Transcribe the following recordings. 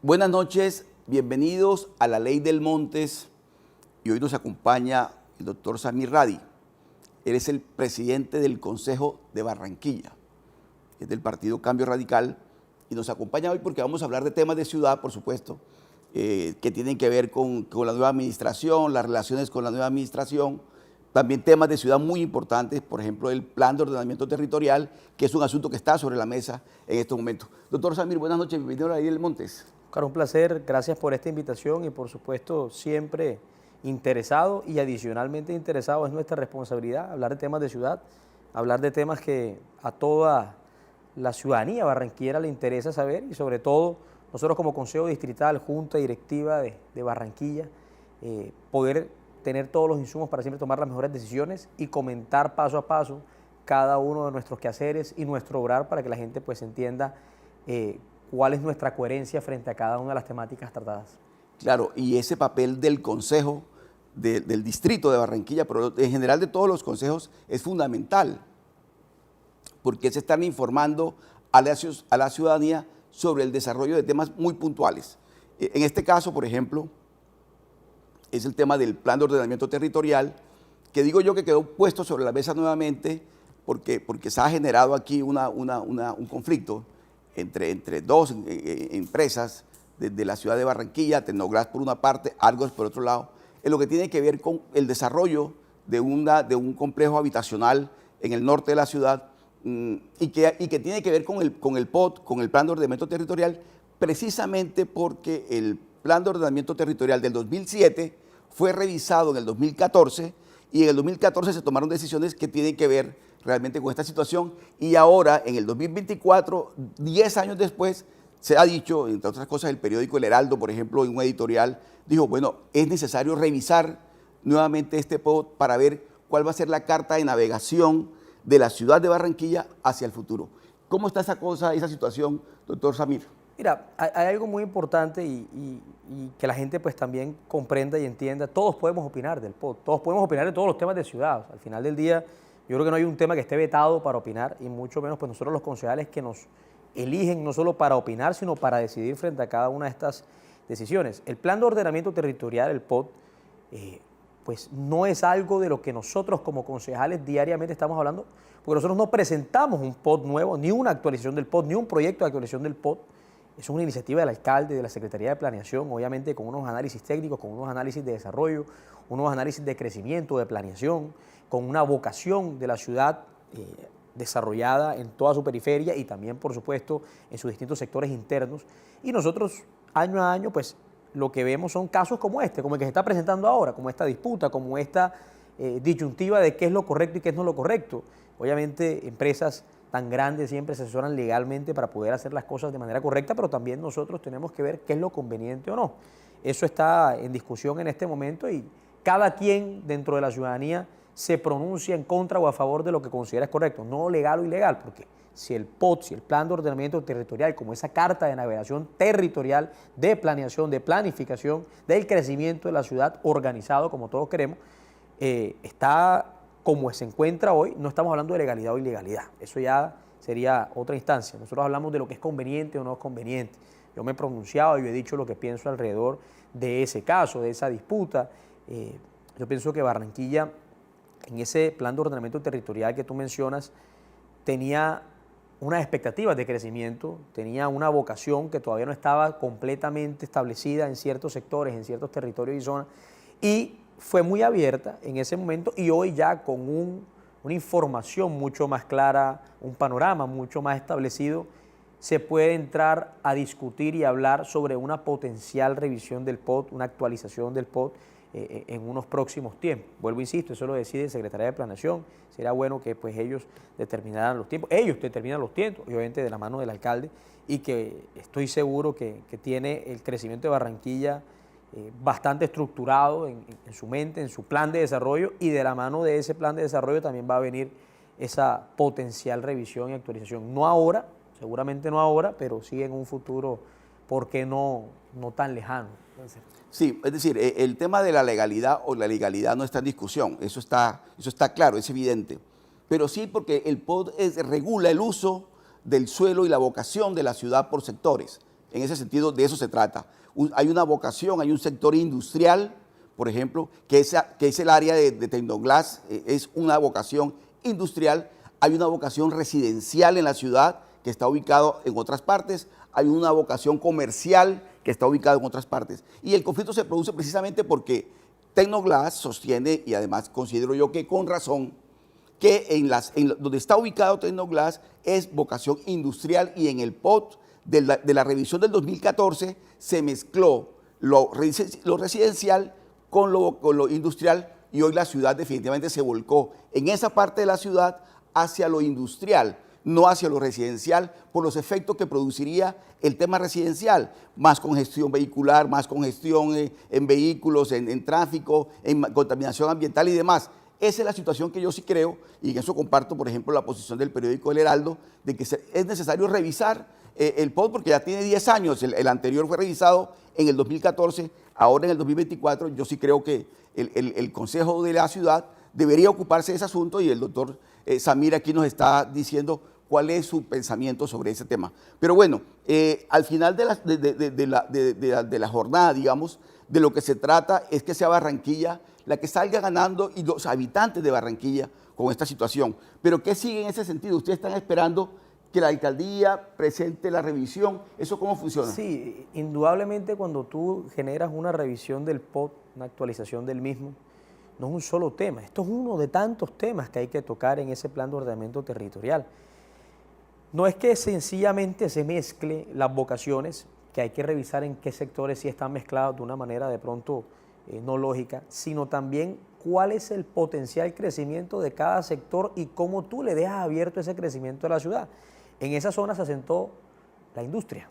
Buenas noches, bienvenidos a La Ley del Montes y hoy nos acompaña el doctor Samir Radi. Él es el presidente del Consejo de Barranquilla, es del Partido Cambio Radical y nos acompaña hoy porque vamos a hablar de temas de ciudad, por supuesto, que tienen que ver con la nueva administración, las relaciones con la nueva administración, también temas de ciudad muy importantes, por ejemplo, el plan de ordenamiento territorial, que es un asunto que está sobre la mesa en estos momentos. Doctor Samir, buenas noches, bienvenido a La Ley del Montes. Oscar, un placer, gracias por esta invitación y por supuesto siempre interesado y adicionalmente interesado, es nuestra responsabilidad hablar de temas de ciudad, hablar de temas que a toda la ciudadanía barranquillera le interesa saber y sobre todo nosotros como Consejo Distrital, Junta Directiva de Barranquilla, poder tener todos los insumos para siempre tomar las mejores decisiones y comentar paso a paso cada uno de nuestros quehaceres y nuestro obrar para que la gente pues entienda cuál es nuestra coherencia frente a cada una de las temáticas tratadas. Claro, y ese papel del Consejo del Distrito de Barranquilla, pero en general de todos los consejos, es fundamental, porque se están informando a la ciudadanía sobre el desarrollo de temas muy puntuales. En este caso, por ejemplo, es el tema del plan de ordenamiento territorial, que digo yo que quedó puesto sobre la mesa nuevamente porque se ha generado aquí un conflicto entre dos empresas de la ciudad de Barranquilla, Tecnoglass por una parte, Argos por otro lado, en lo que tiene que ver con el desarrollo de un complejo habitacional en el norte de la ciudad y que tiene que ver con el POT, con el Plan de Ordenamiento Territorial, precisamente porque el Plan de Ordenamiento Territorial del 2007 fue revisado en el 2014 y en el 2014 se tomaron decisiones que tienen que ver realmente con esta situación y ahora en el 2024, 10 años después, se ha dicho, entre otras cosas, el periódico El Heraldo, por ejemplo, en un editorial, dijo, bueno, es necesario revisar nuevamente este POT para ver cuál va a ser la carta de navegación de la ciudad de Barranquilla hacia el futuro. ¿Cómo está esa situación, doctor Samir? Mira, hay algo muy importante y que la gente pues también comprenda y entienda. Todos podemos opinar del POT, todos podemos opinar de todos los temas de ciudad. Al final del día, yo creo que no hay un tema que esté vetado para opinar y mucho menos pues nosotros los concejales que nos eligen no solo para opinar, sino para decidir frente a cada una de estas decisiones. El plan de ordenamiento territorial, el POT, pues no es algo de lo que nosotros como concejales diariamente estamos hablando, porque nosotros no presentamos un POT nuevo, ni una actualización del POT, ni un proyecto de actualización del POT. Es una iniciativa del alcalde, de la Secretaría de Planeación, obviamente con unos análisis técnicos, con unos análisis de desarrollo, unos análisis de crecimiento, de planeación, con una vocación de la ciudad desarrollada en toda su periferia y también, por supuesto, en sus distintos sectores internos. Y nosotros, año a año, pues lo que vemos son casos como este, como el que se está presentando ahora, como esta disputa, como esta disyuntiva de qué es lo correcto y qué es no lo correcto. Obviamente, empresas tan grandes siempre se asesoran legalmente para poder hacer las cosas de manera correcta, pero también nosotros tenemos que ver qué es lo conveniente o no. Eso está en discusión en este momento y cada quien dentro de la ciudadanía se pronuncia en contra o a favor de lo que considera es correcto, no legal o ilegal, porque si el POT, si el Plan de Ordenamiento Territorial, como esa carta de navegación territorial, de planeación, de planificación, del crecimiento de la ciudad organizado, como todos queremos, está como se encuentra hoy, no estamos hablando de legalidad o ilegalidad, eso ya sería otra instancia. Nosotros hablamos de lo que es conveniente o no es conveniente. Yo me he pronunciado, yo he dicho lo que pienso alrededor de ese caso, de esa disputa. Yo pienso que Barranquilla, en ese plan de ordenamiento territorial que tú mencionas, tenía unas expectativas de crecimiento, tenía una vocación que todavía no estaba completamente establecida en ciertos sectores, en ciertos territorios y zonas, y fue muy abierta en ese momento y hoy ya con una información mucho más clara, un panorama mucho más establecido, se puede entrar a discutir y hablar sobre una potencial revisión del POT, una actualización del POT en unos próximos tiempos. Vuelvo, insisto, eso lo decide el Secretaría de Planeación, será bueno que pues ellos determinaran los tiempos, ellos determinan los tiempos, obviamente de la mano del alcalde, y que estoy seguro que tiene el crecimiento de Barranquilla bastante estructurado en su mente, en su plan de desarrollo, y de la mano de ese plan de desarrollo también va a venir esa potencial revisión y actualización. No ahora, seguramente no ahora, pero sí en un futuro, ¿por qué no tan lejano? Sí, es decir, el tema de la legalidad o la ilegalidad no está en discusión, eso está claro, es evidente. Pero sí porque el POT regula el uso del suelo y la vocación de la ciudad por sectores. En ese sentido, de eso se trata. Hay una vocación, hay un sector industrial, por ejemplo, que es el área de Tecnoglass, es una vocación industrial. Hay una vocación residencial en la ciudad que está ubicado en otras partes. Hay una vocación comercial que está ubicada en otras partes. Y el conflicto se produce precisamente porque Tecnoglass sostiene, y además considero yo que con razón, que donde está ubicado Tecnoglass es vocación industrial, y en el POT de la revisión del 2014 se mezcló lo residencial con lo industrial, y hoy la ciudad definitivamente se volcó en esa parte de la ciudad hacia lo industrial, no hacia lo residencial, por los efectos que produciría el tema residencial: más congestión vehicular, más congestión en vehículos, en tráfico, en contaminación ambiental y demás. Esa es la situación que yo sí creo, y en eso comparto, por ejemplo, la posición del periódico El Heraldo, de que es necesario revisar el POT, porque ya tiene 10 años, el anterior fue revisado en el 2014, ahora en el 2024, yo sí creo que el Consejo de la Ciudad debería ocuparse de ese asunto, y el doctor Samir aquí nos está diciendo cuál es su pensamiento sobre ese tema. Pero bueno, al final de la jornada, digamos, de lo que se trata es que sea Barranquilla la que salga ganando, y los habitantes de Barranquilla, con esta situación. Pero ¿qué sigue en ese sentido? ¿Ustedes están esperando que la alcaldía presente la revisión? ¿Eso cómo funciona? Sí, indudablemente cuando tú generas una revisión del POT, una actualización del mismo, no es un solo tema, esto es uno de tantos temas que hay que tocar en ese plan de ordenamiento territorial. No es que sencillamente se mezcle las vocaciones, que hay que revisar en qué sectores sí están mezclados de una manera de pronto no lógica, sino también cuál es el potencial crecimiento de cada sector y cómo tú le dejas abierto ese crecimiento a la ciudad. En esa zona se asentó la industria.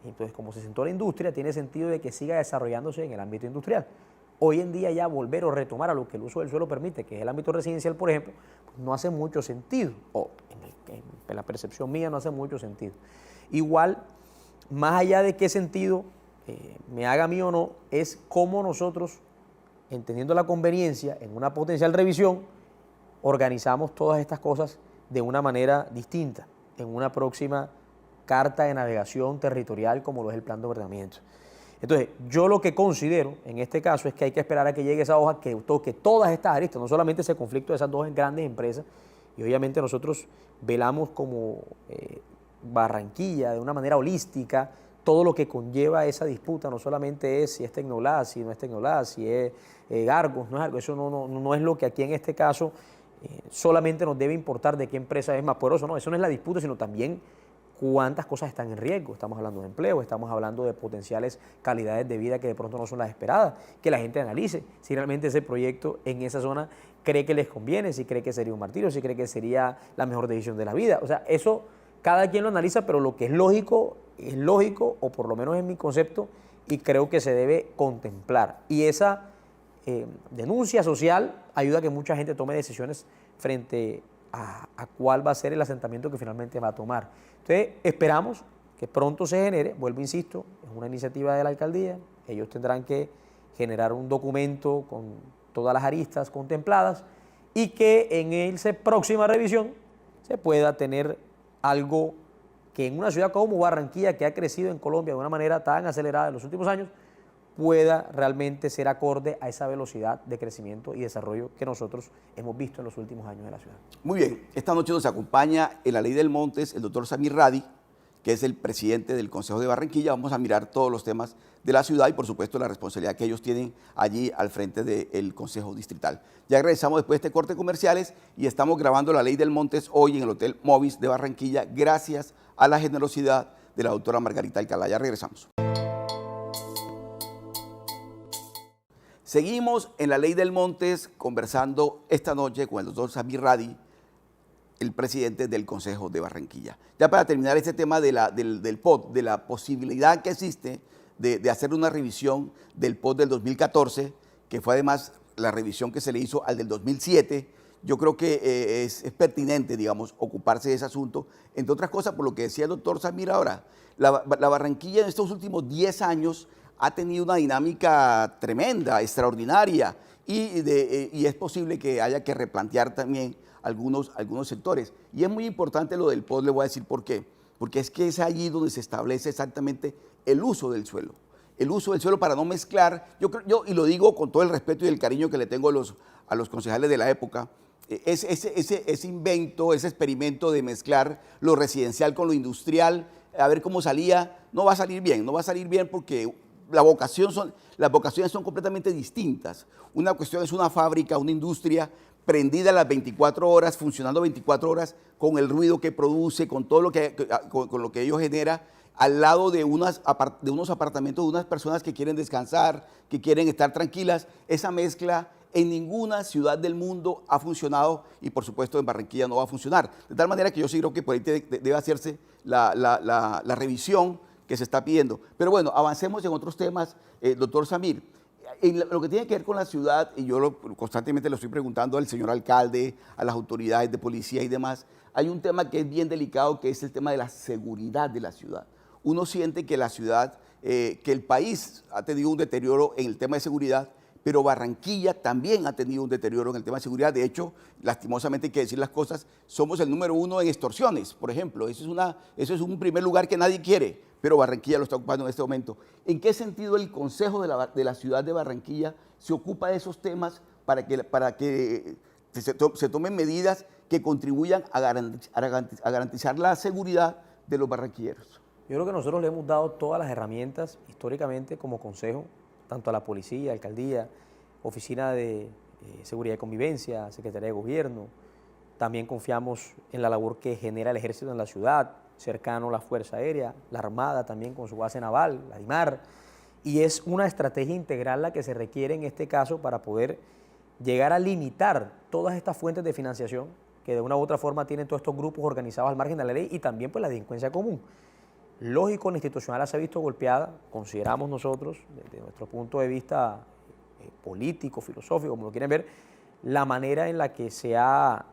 Entonces, como se asentó la industria, tiene sentido de que siga desarrollándose en el ámbito industrial. Hoy en día ya volver o retomar a lo que el uso del suelo permite, que es el ámbito residencial, por ejemplo, pues no hace mucho sentido, o en la percepción mía no hace mucho sentido. Igual, más allá de qué sentido me haga a mí o no, es cómo nosotros, entendiendo la conveniencia en una potencial revisión, organizamos todas estas cosas de una manera distinta en una próxima carta de navegación territorial como lo es el plan de ordenamiento. Entonces, yo lo que considero en este caso es que hay que esperar a que llegue esa hoja que toque todas estas aristas, no solamente ese conflicto de esas dos grandes empresas, y obviamente nosotros velamos como Barranquilla de una manera holística todo lo que conlleva esa disputa. No solamente es si es Tecnoglass, si no es Tecnoglass, si es Argos, no es Argos, eso no es lo que aquí en este caso solamente nos debe importar de qué empresa es más poderosa, no, eso no es la disputa, sino también cuántas cosas están en riesgo. Estamos hablando de empleo, estamos hablando de potenciales calidades de vida que de pronto no son las esperadas, que la gente analice si realmente ese proyecto en esa zona cree que les conviene, si cree que sería un martirio, si cree que sería la mejor decisión de la vida. O sea, eso cada quien lo analiza, pero lo que es lógico, o por lo menos en mi concepto, y creo que se debe contemplar. Y esa denuncia social ayuda a que mucha gente tome decisiones frente a cuál va a ser el asentamiento que finalmente va a tomar. Entonces, esperamos que pronto se genere, vuelvo, insisto, es una iniciativa de la alcaldía, ellos tendrán que generar un documento con todas las aristas contempladas, y que en esa próxima revisión se pueda tener algo que en una ciudad como Barranquilla, que ha crecido en Colombia de una manera tan acelerada en los últimos años, pueda realmente ser acorde a esa velocidad de crecimiento y desarrollo que nosotros hemos visto en los últimos años de la ciudad. Muy bien, esta noche nos acompaña en la Ley del Montes el doctor Samir Radi, que es el presidente del Consejo de Barranquilla. Vamos a mirar todos los temas de la ciudad y, por supuesto, la responsabilidad que ellos tienen allí al frente del Consejo Distrital. Ya regresamos después de este corte comerciales y estamos grabando la Ley del Montes hoy en el Hotel Movis de Barranquilla, gracias a la generosidad de la doctora Margarita Alcalá. Ya regresamos. Seguimos en la Ley del Montes conversando esta noche con el doctor Samir Radi, el presidente del Consejo de Barranquilla. Ya para terminar este tema del POT, de la posibilidad que existe de hacer una revisión del POT del 2014, que fue además la revisión que se le hizo al del 2007, yo creo que es pertinente, digamos, ocuparse de ese asunto, entre otras cosas por lo que decía el doctor Samir ahora. La Barranquilla en estos últimos 10 años ha tenido una dinámica tremenda, extraordinaria, y es posible que haya que replantear también algunos sectores. Y es muy importante lo del POT, le voy a decir por qué. porque es que es allí donde se establece exactamente el uso del suelo. El uso del suelo para no mezclar, y lo digo con todo el respeto y el cariño que le tengo a los concejales de la época, ese invento, ese experimento de mezclar lo residencial con lo industrial, a ver cómo salía, no va a salir bien, no va a salir bien porque las vocaciones son completamente distintas. Una cuestión es una fábrica, una industria prendida las 24 horas, funcionando 24 horas, con el ruido que produce, con todo con lo que ello genera, al lado de unos apartamentos de unas personas que quieren descansar, que quieren estar tranquilas. Esa mezcla en ninguna ciudad del mundo ha funcionado y por supuesto en Barranquilla no va a funcionar. De tal manera que yo sí creo que por ahí debe hacerse la revisión que se está pidiendo. Pero bueno, avancemos en otros temas, doctor Samir. En lo que tiene que ver con la ciudad, y yo constantemente lo estoy preguntando al señor alcalde, a las autoridades de policía y demás, hay un tema que es bien delicado, que es el tema de la seguridad de la ciudad. Uno siente que la ciudad, que el país ha tenido un deterioro en el tema de seguridad, pero Barranquilla también ha tenido un deterioro en el tema de seguridad. De hecho, lastimosamente hay que decir las cosas, somos el número 1 en extorsiones, por ejemplo. Eso es un primer lugar que nadie quiere, pero Barranquilla lo está ocupando en este momento. ¿En qué sentido el Consejo de la ciudad de Barranquilla se ocupa de esos temas para que se tomen medidas que contribuyan a garantizar la seguridad de los barranquilleros? Yo creo que nosotros le hemos dado todas las herramientas históricamente como consejo, tanto a la policía, alcaldía, oficina de seguridad y convivencia, secretaría de gobierno. También confiamos en la labor que genera el ejército en la ciudad, cercano a la Fuerza Aérea, la Armada también con su base naval, la DIMAR. Y es una estrategia integral la que se requiere en este caso para poder llegar a limitar todas estas fuentes de financiación que de una u otra forma tienen todos estos grupos organizados al margen de la ley y también pues la delincuencia común. Lógico, la institucional se ha visto golpeada, consideramos nosotros, desde nuestro punto de vista político, filosófico, como lo quieren ver, la manera en la que se ha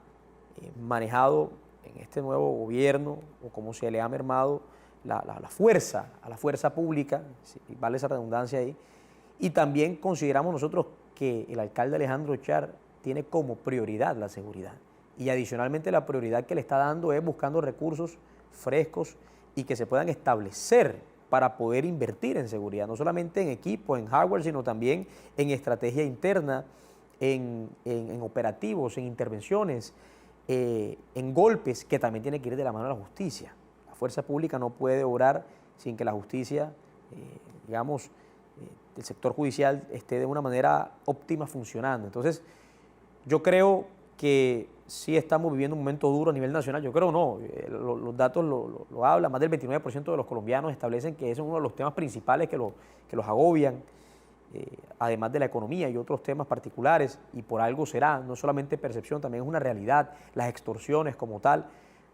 manejado en este nuevo gobierno, o cómo se le ha mermado a la fuerza pública, si vale esa redundancia ahí, y también consideramos nosotros que el alcalde Alejandro Char tiene como prioridad la seguridad, y adicionalmente la prioridad que le está dando es buscando recursos frescos y que se puedan establecer para poder invertir en seguridad, no solamente en equipo, en hardware, sino también en estrategia interna, en operativos, en intervenciones, en golpes, que también tiene que ir de la mano de la justicia. La fuerza pública no puede obrar sin que la justicia, el sector judicial esté de una manera óptima funcionando. Entonces, yo creo que sí estamos viviendo un momento duro a nivel nacional. Yo creo no, los datos lo hablan, más del 29% de los colombianos establecen que ese es uno de los temas principales que los agobian, además de la economía y otros temas particulares, y por algo será, no solamente percepción, también es una realidad, las extorsiones como tal,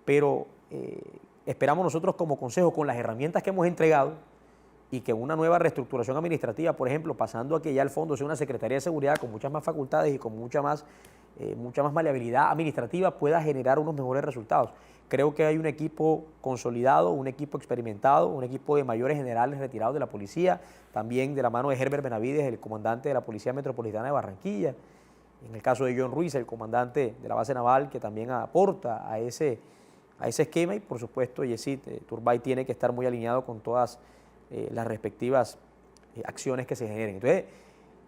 pero esperamos nosotros como consejo, con las herramientas que hemos entregado, y que una nueva reestructuración administrativa, por ejemplo, pasando a que ya el fondo sea una Secretaría de Seguridad con muchas más facultades y con mucha más maleabilidad administrativa, pueda generar unos mejores resultados. Creo que hay un equipo consolidado, un equipo experimentado, un equipo de mayores generales retirados de la policía, también de la mano de Herbert Benavides, el comandante de la Policía Metropolitana de Barranquilla, en el caso de John Ruiz, el comandante de la base naval, que también aporta a ese esquema, y por supuesto Yesid Turbay tiene que estar muy alineado con todas las respectivas acciones que se generen. Entonces,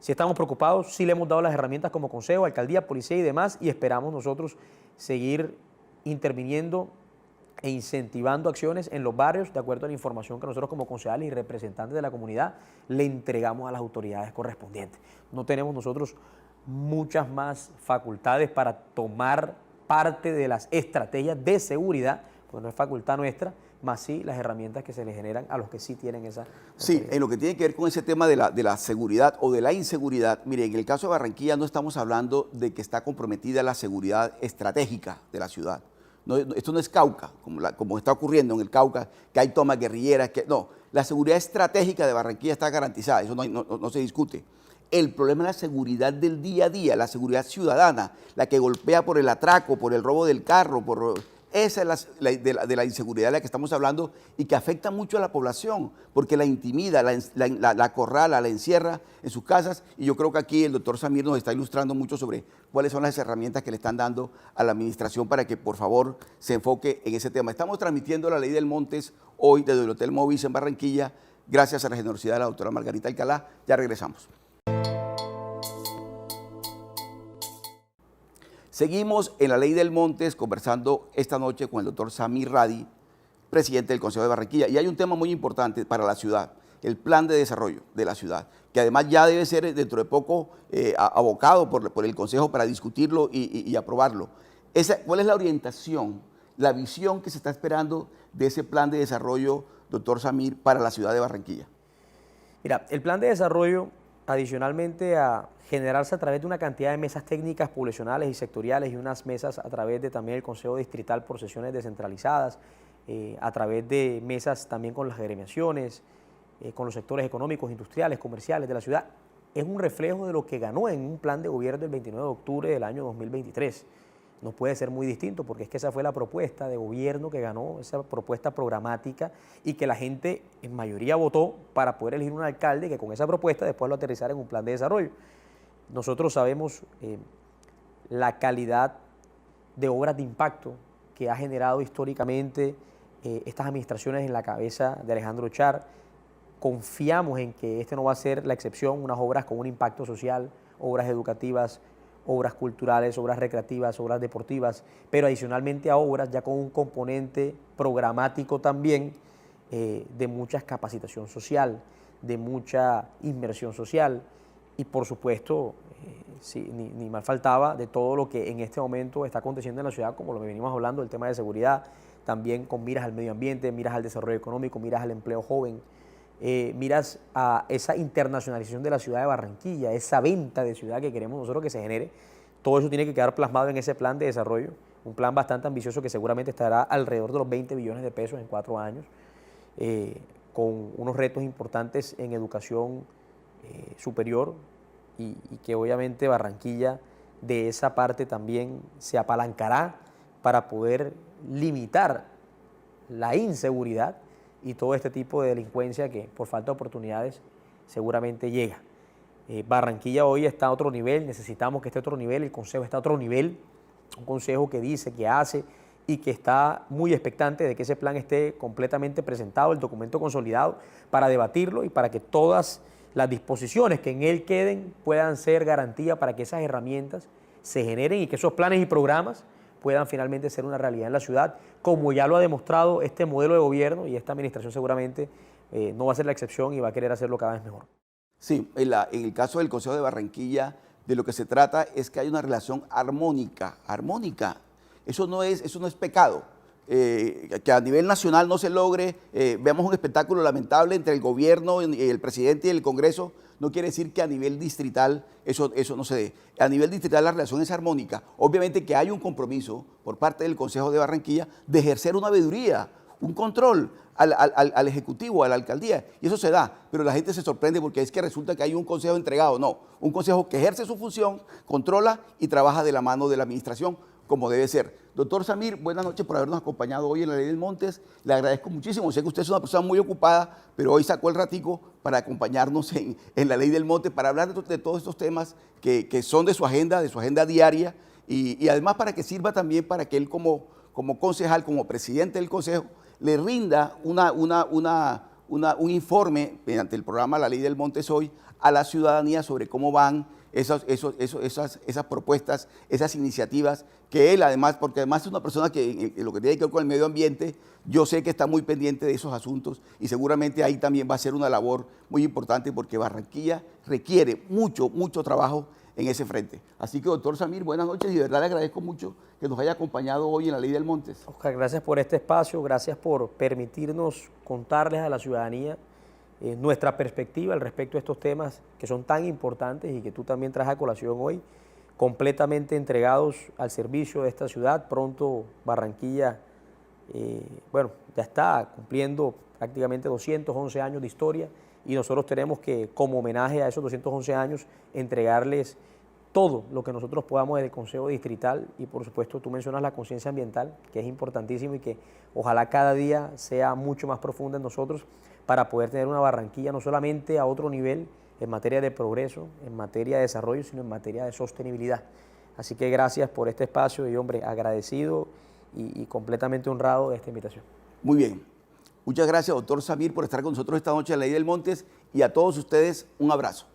si estamos preocupados, sí le hemos dado las herramientas como consejo, alcaldía, policía y demás, y esperamos nosotros seguir interviniendo e incentivando acciones en los barrios de acuerdo a la información que nosotros como concejales y representantes de la comunidad le entregamos a las autoridades correspondientes. No tenemos nosotros muchas más facultades para tomar parte de las estrategias de seguridad, porque no es facultad nuestra, más sí las herramientas que se le generan a los que sí tienen esa autoridad. Sí, en lo que tiene que ver con ese tema de la seguridad o de la inseguridad, mire, en el caso de Barranquilla no estamos hablando de que está comprometida la seguridad estratégica de la ciudad. No, esto no es Cauca, como está ocurriendo en el Cauca, que hay tomas guerrilleras, no, la seguridad estratégica de Barranquilla está garantizada, eso no se discute. El problema es la seguridad del día a día, la seguridad ciudadana, la que golpea por el atraco, por el robo del carro, Esa es de la inseguridad de la que estamos hablando y que afecta mucho a la población, porque la intimida, la acorrala, la encierra en sus casas. Y yo creo que aquí el doctor Samir nos está ilustrando mucho sobre cuáles son las herramientas que le están dando a la administración para que por favor se enfoque en ese tema. Estamos transmitiendo la Ley del Montes hoy desde el Hotel Movis en Barranquilla, gracias a la generosidad de la doctora Margarita Alcalá. Ya regresamos. Seguimos en la Ley del Montes conversando esta noche con el doctor Samir Radi, presidente del Consejo de Barranquilla. Y hay un tema muy importante para la ciudad, el plan de desarrollo de la ciudad, que además ya debe ser dentro de poco abocado por el Consejo para discutirlo y aprobarlo. ¿Cuál es la orientación, la visión que se está esperando de ese plan de desarrollo, doctor Samir, para la ciudad de Barranquilla? Mira, el plan de desarrollo, adicionalmente a generarse a través de una cantidad de mesas técnicas poblacionales y sectoriales y unas mesas a través de también el Consejo Distrital por sesiones descentralizadas, a través de mesas también con las agremiaciones, con los sectores económicos, industriales, comerciales de la ciudad, es un reflejo de lo que ganó en un plan de gobierno del 29 de octubre del año 2023. No puede ser muy distinto porque es que esa fue la propuesta de gobierno que ganó, esa propuesta programática y que la gente en mayoría votó para poder elegir un alcalde que con esa propuesta después lo aterrizara en un plan de desarrollo. Nosotros sabemos la calidad de obras de impacto que ha generado históricamente estas administraciones en la cabeza de Alejandro Char. Confiamos en que este no va a ser la excepción, unas obras con un impacto social, obras educativas, obras culturales, obras recreativas, obras deportivas, pero adicionalmente a obras ya con un componente programático también de mucha capacitación social, de mucha inversión social y por supuesto, sí, ni mal faltaba, de todo lo que en este momento está aconteciendo en la ciudad, como lo que venimos hablando, el tema de seguridad, también con miras al medio ambiente, miras al desarrollo económico, miras al empleo joven, miras a esa internacionalización de la ciudad de Barranquilla, esa venta de ciudad que queremos nosotros que se genere. Todo eso tiene que quedar plasmado en ese plan de desarrollo, un plan bastante ambicioso que seguramente estará alrededor de los 20 billones de pesos en 4 años, con unos retos importantes en educación superior y que obviamente Barranquilla de esa parte también se apalancará para poder limitar la inseguridad y todo este tipo de delincuencia que por falta de oportunidades seguramente llega. Barranquilla hoy está a otro nivel, necesitamos que esté a otro nivel, el Consejo está a otro nivel, un Consejo que dice, que hace y que está muy expectante de que ese plan esté completamente presentado, el documento consolidado, para debatirlo y para que todas las disposiciones que en él queden puedan ser garantía para que esas herramientas se generen y que esos planes y programas puedan finalmente ser una realidad en la ciudad, como ya lo ha demostrado este modelo de gobierno y esta administración seguramente no va a ser la excepción y va a querer hacerlo cada vez mejor. Sí, en el caso del Consejo de Barranquilla, de lo que se trata es que hay una relación armónica. Eso no es pecado. Que a nivel nacional no se logre, veamos un espectáculo lamentable entre el gobierno, el presidente y el Congreso, no quiere decir que a nivel distrital eso no se dé. A nivel distrital la relación es armónica. Obviamente que hay un compromiso por parte del Consejo de Barranquilla de ejercer una veeduría, un control al Ejecutivo, a la Alcaldía, y eso se da, pero la gente se sorprende porque es que resulta que hay un consejo entregado. No, un consejo que ejerce su función, controla y trabaja de la mano de la administración como debe ser. Doctor Samir, buenas noches por habernos acompañado hoy en la Ley del Montes. Le agradezco muchísimo. Sé que usted es una persona muy ocupada, pero hoy sacó el ratico para acompañarnos en la Ley del Montes, para hablar de todos estos temas que son de su agenda diaria, y además para que sirva también para que él como concejal, como presidente del Consejo, le rinda un informe mediante el programa La Ley del Montes hoy a la ciudadanía sobre cómo van esas propuestas, esas iniciativas que él además, porque además es una persona que lo que tiene que ver con el medio ambiente, yo sé que está muy pendiente de esos asuntos y seguramente ahí también va a ser una labor muy importante porque Barranquilla requiere mucho trabajo en ese frente. Así que, doctor Samir, buenas noches y de verdad le agradezco mucho que nos haya acompañado hoy en la Ley del Montes. Oscar, gracias por este espacio, gracias por permitirnos contarles a la ciudadanía nuestra perspectiva al respecto de estos temas que son tan importantes y que tú también traes a colación hoy, completamente entregados al servicio de esta ciudad. Pronto Barranquilla, ya está cumpliendo prácticamente 211 años de historia y nosotros tenemos que, como homenaje a esos 211 años, entregarles todo lo que nosotros podamos desde el Consejo Distrital y por supuesto tú mencionas la conciencia ambiental, que es importantísimo y que ojalá cada día sea mucho más profunda en nosotros para poder tener una Barranquilla no solamente a otro nivel en materia de progreso, en materia de desarrollo, sino en materia de sostenibilidad. Así que gracias por este espacio y hombre, agradecido y completamente honrado de esta invitación. Muy bien. Muchas gracias, doctor Samir, por estar con nosotros esta noche en la Ley del Montes, y a todos ustedes un abrazo.